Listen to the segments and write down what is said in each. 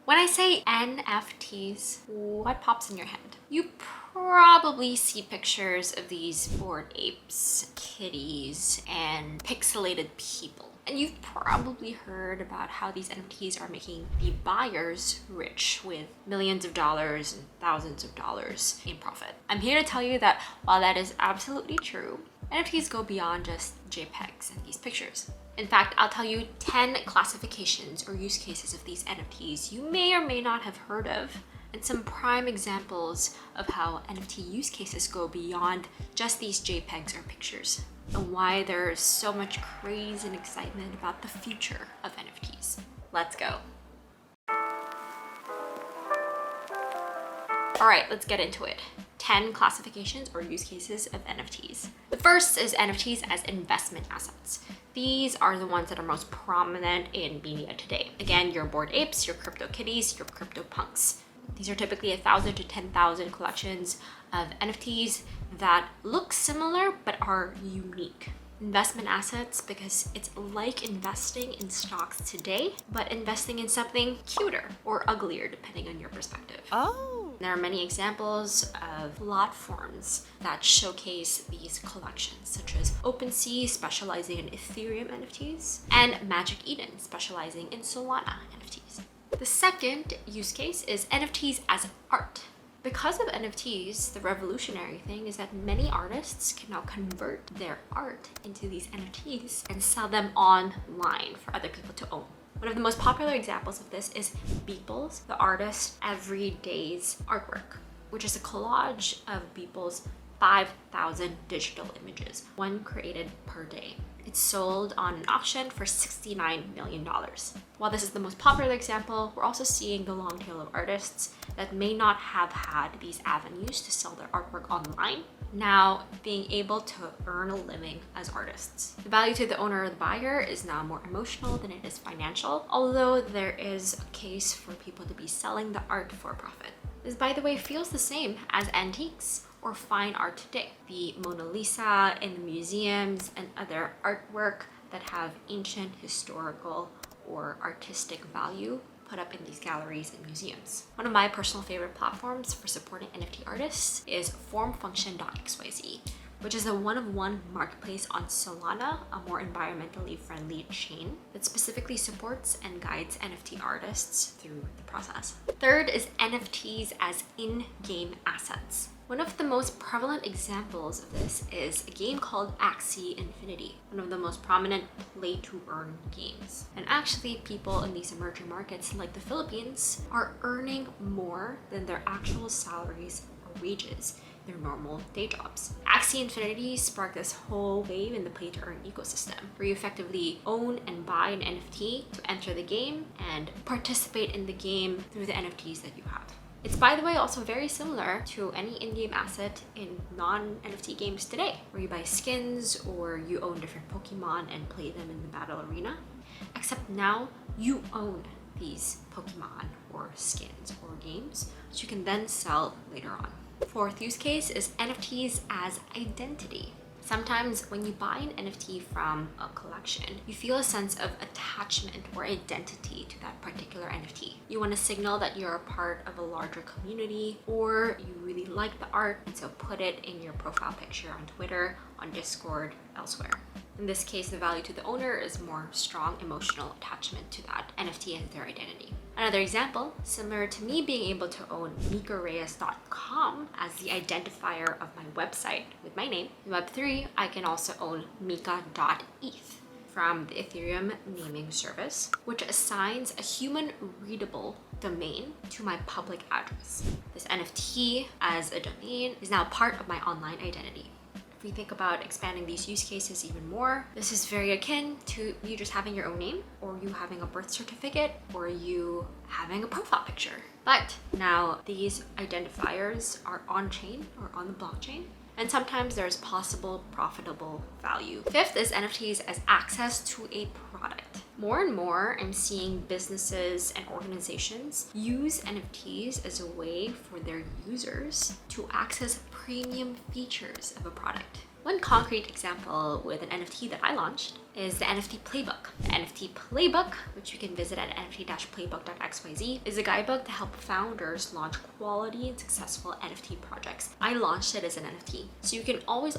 When I say NFTs, what pops in your head? You probably see pictures of these bored apes, kitties, and pixelated people. And you've probably heard about how these NFTs are making the buyers rich with millions of dollars and thousands of dollars in profit. I'm here to tell you that while that is absolutely true, NFTs go beyond just JPEGs and these pictures. In fact, I'll tell you 10 classifications or use cases of these NFTs you may or may not have heard of, and some prime examples of how NFT use cases go beyond just these JPEGs or pictures, and why there's so much craze and excitement about the future of NFTs. Let's go. All right, let's get into it. 10 classifications or use cases of NFTs. The first is NFTs as investment assets. These are the ones that are most prominent in media today. Again, your bored apes, your crypto kitties, your crypto punks. These are typically 1,000 to 10,000 collections of NFTs that look similar but are unique. Investment assets because it's like investing in stocks today, but investing in something cuter or uglier depending on your perspective. Oh. There are many examples of platforms that showcase these collections, such as OpenSea specializing in Ethereum NFTs and Magic Eden specializing in Solana NFTs. The second use case is NFTs as art. Because of NFTs, the revolutionary thing is that many artists can now convert their art into these NFTs and sell them online for other people to own. One of the most popular examples of this is Beeple's, the artist Everyday's artwork, which is a collage of Beeple's 5,000 digital images, one created per day. It's sold on an auction for $69 million. While this is the most popular example, we're also seeing the long tail of artists that may not have had these avenues to sell their artwork online, now being able to earn a living as artists. The value to the owner or the buyer is now more emotional than it is financial, although there is a case for people to be selling the art for profit. This, by the way, feels the same as antiques or fine art today. The Mona Lisa in the museums and other artwork that have ancient historical or artistic value put up in these galleries and museums. One of my personal favorite platforms for supporting NFT artists is formfunction.xyz, which is a one-of-one marketplace on Solana, a more environmentally friendly chain that specifically supports and guides NFT artists through the process. Third is NFTs as in-game assets. One of the most prevalent examples of this is a game called Axie Infinity, one of the most prominent play-to-earn games. And actually, people in these emerging markets like the Philippines are earning more than their actual salaries or wages, their normal day jobs. Axie Infinity sparked this whole wave in the play-to-earn ecosystem, where you effectively own and buy an NFT to enter the game and participate in the game through the NFTs that you have. It's, by the way, also very similar to any in-game asset in non-NFT games today, where you buy skins or you own different Pokemon and play them in the battle arena. Except now you own these Pokemon or skins or games, which you can then sell later on. Fourth use case is NFTs as identity. Sometimes when you buy an NFT from a collection, you feel a sense of attachment or identity to that particular NFT. You want to signal that you're a part of a larger community, or you really like the art, and so put it in your profile picture on Twitter, on Discord, elsewhere. In this case, the value to the owner is more strong emotional attachment to that NFT as their identity. Another example, similar to me being able to own mikareyes.com as the identifier of my website with my name. In Web3, I can also own mika.eth from the Ethereum naming service, which assigns a human-readable domain to my public address. This NFT as a domain is now part of my online identity. If we think about expanding these use cases even more, this is very akin to you just having your own name, or you having a birth certificate, or you having a profile picture. But now these identifiers are on-chain or on the blockchain, and sometimes there's possible profitable value. Fifth is NFTs as access to a product. More and more, I'm seeing businesses and organizations use NFTs as a way for their users to access premium features of a product. One concrete example with an NFT that I launched is the NFT Playbook. The NFT Playbook, which you can visit at nft-playbook.xyz, is a guidebook to help founders launch quality and successful NFT projects. I launched it as an NFT, so you can always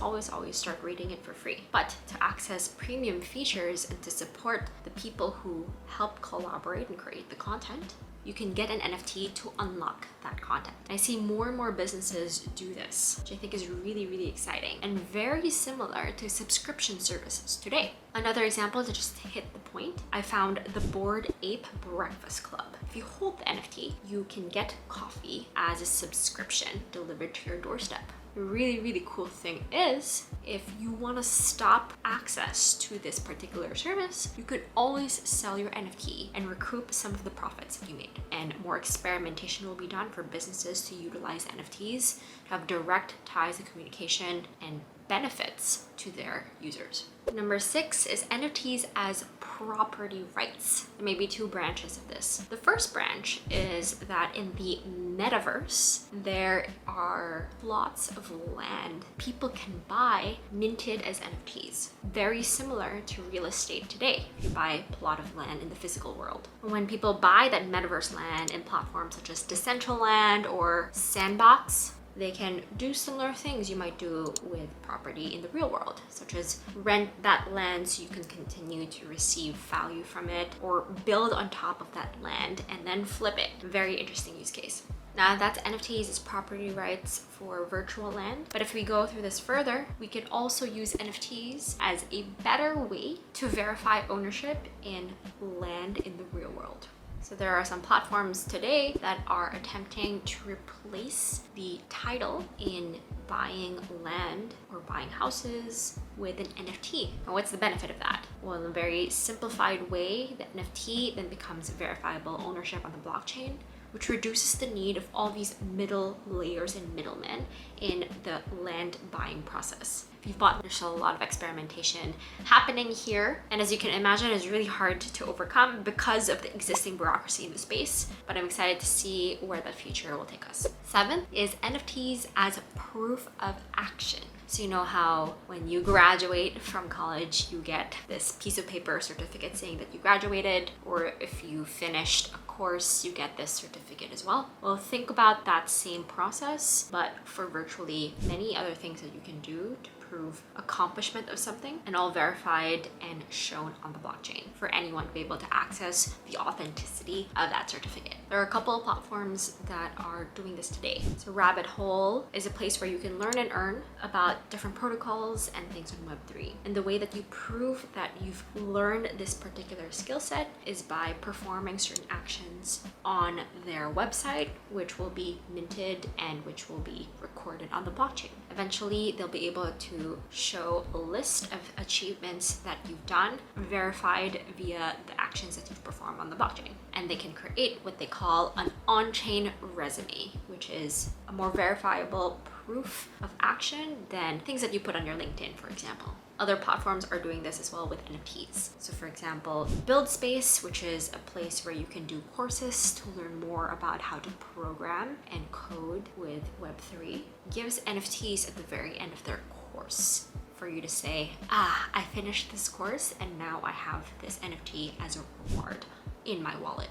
start reading it for free. But to access premium features and to support the people who help collaborate and create the content, you can get an NFT to unlock that content. I see more and more businesses do this, which I think is really exciting and very similar to subscription services today. Another example to just hit the point, I found the Bored Ape Breakfast Club. If you hold the NFT, you can get coffee as a subscription delivered to your doorstep. The really cool thing is, if you want to stop access to this particular service, you could always sell your NFT and recoup some of the profits that you made. And more experimentation will be done for businesses to utilize NFTs to have direct ties of communication and benefits to their users. Number 6 is NFTs as property rights. There may be 2 branches of this. The first branch is that in the metaverse, there are plots of land people can buy minted as NFTs. Very similar to real estate today. If you buy a plot of land in the physical world. When people buy that metaverse land in platforms such as Decentraland or Sandbox, they can do similar things you might do with property in the real world, such as rent that land so you can continue to receive value from it, or build on top of that land and then flip it. Very interesting use case. Now that's NFTs as property rights for virtual land. But if we go through this further, we can also use NFTs as a better way to verify ownership in land in the real world. So there are some platforms today that are attempting to replace the title in buying land or buying houses with an NFT. And what's the benefit of that? Well, in a very simplified way, the NFT then becomes verifiable ownership on the blockchain, which reduces the need of all these middle layers and middlemen in the land buying process. If you've bought, there's still a lot of experimentation happening here. And as you can imagine, it's really hard to overcome because of the existing bureaucracy in the space. But I'm excited to see where the future will take us. 7th is NFTs as proof of action. So you know how when you graduate from college, you get this piece of paper certificate saying that you graduated, or if you finished a course, you get this certificate as well. Well, think about that same process, but for virtually many other things that you can do to prove accomplishment of something, and all verified and shown on the blockchain for anyone to be able to access the authenticity of that certificate. There are a couple of platforms that are doing this today. So Rabbit Hole is a place where you can learn and earn about different protocols and things on Web3. And the way that you prove that you've learned this particular skill set is by performing certain actions on their website, which will be minted and which will be recorded on the blockchain. Eventually, they'll be able to show a list of achievements that you've done, verified via the actions that you've performed on the blockchain. And they can create what they call an on-chain resume, which is a more verifiable proof of action than things that you put on your LinkedIn, for example. Other platforms are doing this as well with NFTs. So for example, Build Space, which is a place where you can do courses to learn more about how to program and code with Web3, gives NFTs at the very end of their course for you to say, I finished this course and now I have this NFT as a reward in my wallet.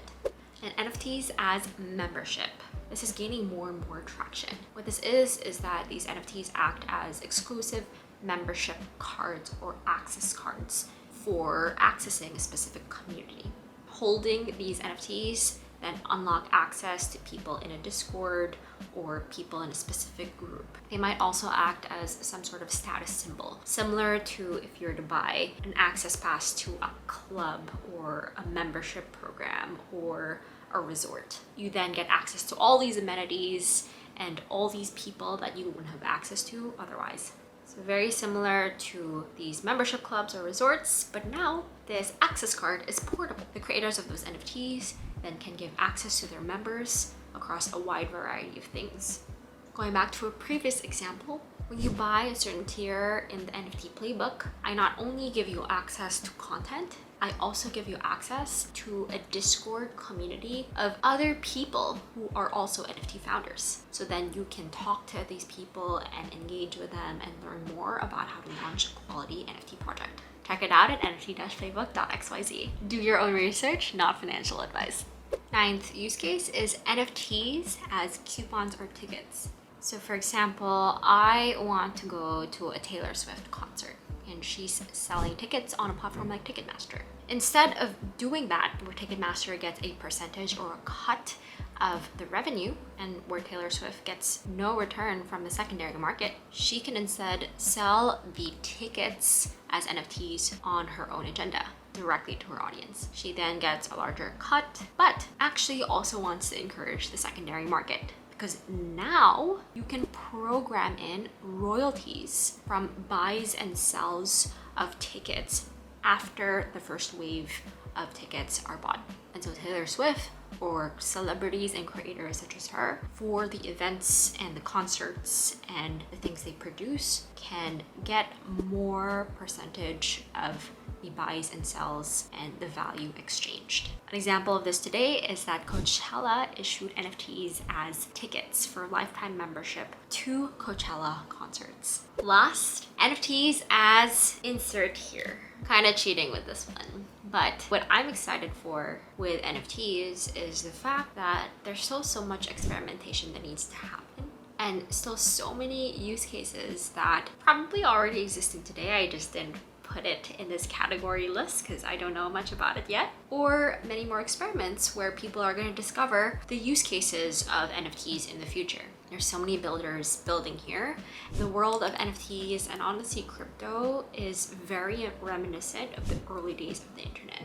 And NFTs as membership. This is gaining more and more traction. What this is that these NFTs act as exclusive membership cards or access cards for accessing a specific community. Holding these NFTs then unlock access to people in a Discord or people in a specific group. They might also act as some sort of status symbol, similar to if you're to buy an access pass to a club or a membership program or a resort. You then get access to all these amenities and all these people that you wouldn't have access to otherwise. So very similar to these membership clubs or resorts, but now this access card is portable. The creators of those NFTs then can give access to their members across a wide variety of things. Going back to a previous example, When you buy a certain tier in the NFT playbook, I not only give you access to content, I also give you access to a Discord community of other people who are also NFT founders. So then you can talk to these people and engage with them and learn more about how to launch a quality NFT project. Check it out at nft-playbook.xyz. Do your own research, not financial advice. Ninth use case is NFTs as coupons or tickets. So for example, I want to go to a Taylor Swift concert and she's selling tickets on a platform like Ticketmaster. Instead of doing that, where Ticketmaster gets a percentage or a cut of the revenue and where Taylor Swift gets no return from the secondary market, she can instead sell the tickets as NFTs on her own agenda directly to her audience. She then gets a larger cut, but actually also wants to encourage the secondary market, because now you can program in royalties from buys and sells of tickets after the first wave of tickets are bought. And so Taylor Swift, or celebrities and creators such as her, for the events and the concerts and the things they produce, can get more percentage of the buys and sells and the value exchanged. An example of this today is that Coachella issued NFTs as tickets for lifetime membership to Coachella concerts. Last, NFTs as insert here. Kind of cheating with this one. But what I'm excited for with NFTs is the fact that there's still so much experimentation that needs to happen, and still so many use cases that probably already existing today. I just didn't put it in this category list because I don't know much about it yet, or many more experiments where people are going to discover the use cases of NFTs in the future. There's so many builders building here. The world of NFTs and honestly crypto is very reminiscent of the early days of the internet.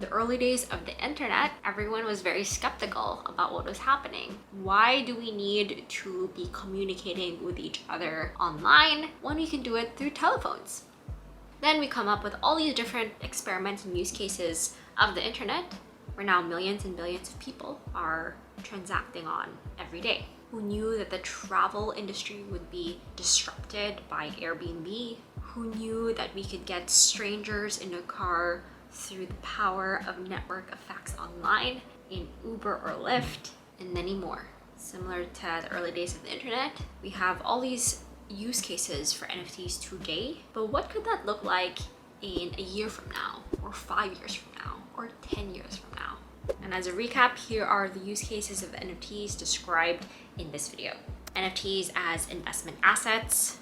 The early days of the internet, everyone was very skeptical about what was happening. Why do we need to be communicating with each other online when we can do it through telephones? Then we come up with all these different experiments and use cases of the internet, where now millions and billions of people are transacting on every day. Who knew that the travel industry would be disrupted by Airbnb? Who knew that we could get strangers in a car through the power of network effects online in Uber or Lyft, and many more. Similar to the early days of the internet, we have all these use cases for NFTs today, but what could that look like in a year from now, or 5 years from now, or 10 years from now? And as a recap, here are the use cases of NFTs described in this video. NFTs as investment assets,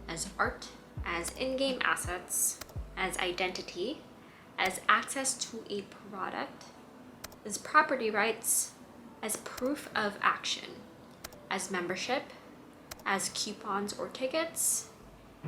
as art, as in-game assets, as identity, as access to a product, as property rights, as proof of action, as membership, as coupons or tickets,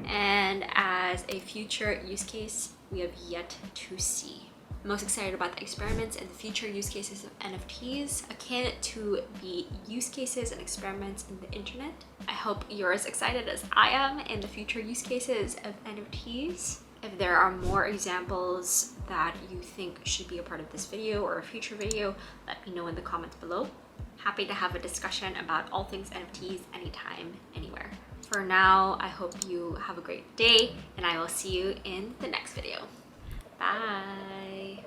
and as a future use case we have yet to see. I'm most excited about the experiments and the future use cases of NFTs, akin to the use cases and experiments in the internet. I hope you're as excited as I am in the future use cases of NFTs. If there are more examples that you think should be a part of this video or a future video, let me know in the comments below. Happy to have a discussion about all things NFTs anytime, anywhere. For now, I hope you have a great day, and I will see you in the next video. Bye.